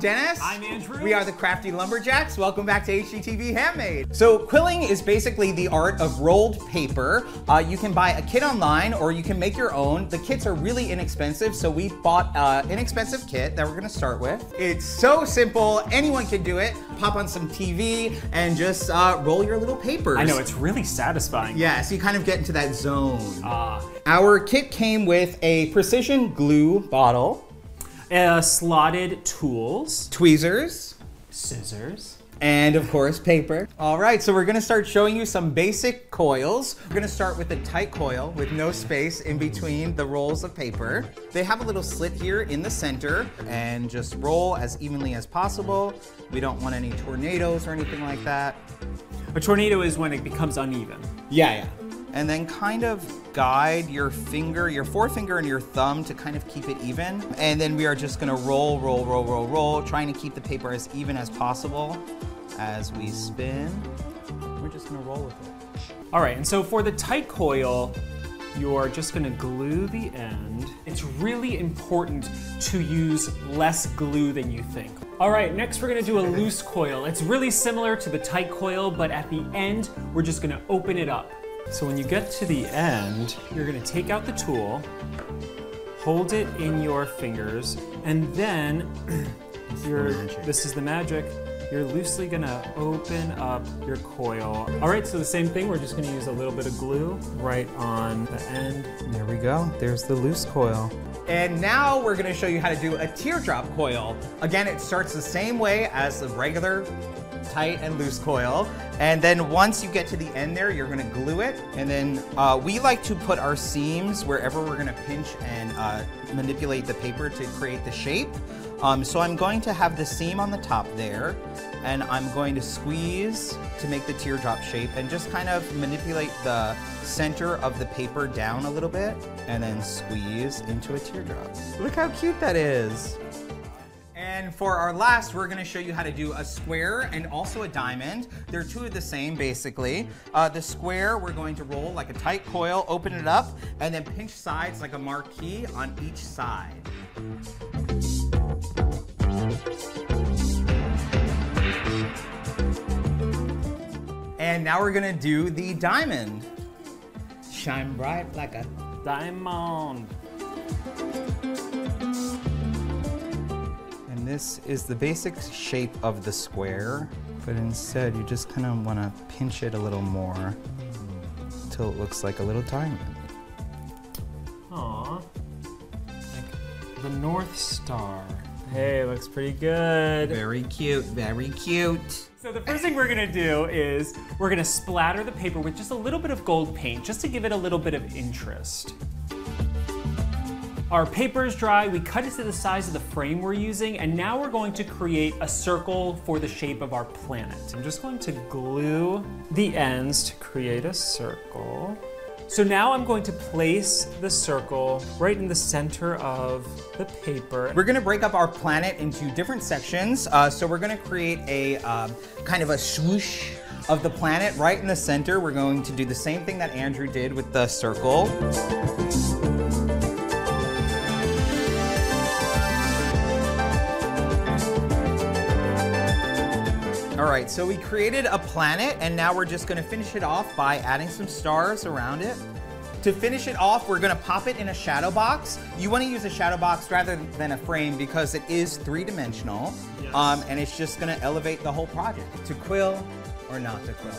Dennis. I'm Andrew. We are the Crafty Lumberjacks. Welcome back to HGTV Handmade. So quilling is basically the art of rolled paper. You can buy a kit online or you can make your own. The kits are really inexpensive, so we bought an inexpensive kit that we're gonna start with. It's so simple, anyone can do it. Pop on some TV and just roll your little papers. I know, it's really satisfying. Yeah, so you kind of get into that zone. Our kit came with a precision glue bottle, Slotted tools, tweezers, scissors, and of course paper. All right, so we're gonna start showing you some basic coils. We're gonna start with a tight coil with no space in between the rolls of paper. They have a little slit here in the center, and just roll as evenly as possible. We don't want any tornadoes or anything like that. A tornado is when it becomes uneven. Yeah. And then kind of guide your finger, your forefinger and your thumb to kind of keep it even. And then we are just gonna roll, trying to keep the paper as even as possible. As we spin, we're just gonna roll with it. All right, and so for the tight coil, you're just gonna glue the end. It's really important to use less glue than you think. All right, next we're gonna do a loose coil. It's really similar to the tight coil, but at the end, we're just gonna open it up. So when you get to the end, you're gonna take out the tool, hold it in your fingers, and then this is the magic. You're loosely gonna open up your coil. All right, so the same thing, we're just gonna use a little bit of glue right on the end. There we go, there's the loose coil. And now we're gonna show you how to do a teardrop coil. Again, it starts the same way as the regular tight and loose coil. And then once you get to the end there, you're gonna glue it. And then we like to put our seams wherever we're gonna pinch and manipulate the paper to create the shape. So I'm going to have the seam on the top there, and I'm going to squeeze to make the teardrop shape and just kind of manipulate the center of the paper down a little bit and then squeeze into a teardrop. Look how cute that is. And for our last, we're gonna show you how to do a square and also a diamond. They're two of the same, basically. The square, we're going to roll like a tight coil, open it up, and then pinch sides like a marquee on each side. And now we're gonna do the diamond. Shine bright like a diamond. And this is the basic shape of the square, but instead you just kind of want to pinch it a little more until it looks like a little diamond. Aww, like the North Star. Hey, looks pretty good. Very cute, very cute. So the first thing we're gonna do is we're gonna splatter the paper with just a little bit of gold paint, just to give it a little bit of interest. Our paper is dry, we cut it to the size of the frame we're using, and now we're going to create a circle for the shape of our planet. I'm just going to glue the ends to create a circle. So now I'm going to place the circle right in the center of the paper. We're gonna break up our planet into different sections. So we're gonna create a kind of a swoosh of the planet right in the center. We're going to do the same thing that Andrew did with the circle. All right, so we created a planet, and now we're just gonna finish it off by adding some stars around it. To finish it off, we're gonna pop it in a shadow box. You wanna use a shadow box rather than a frame because it is three-dimensional, yes. And it's just gonna elevate the whole project. To quill or not to quill.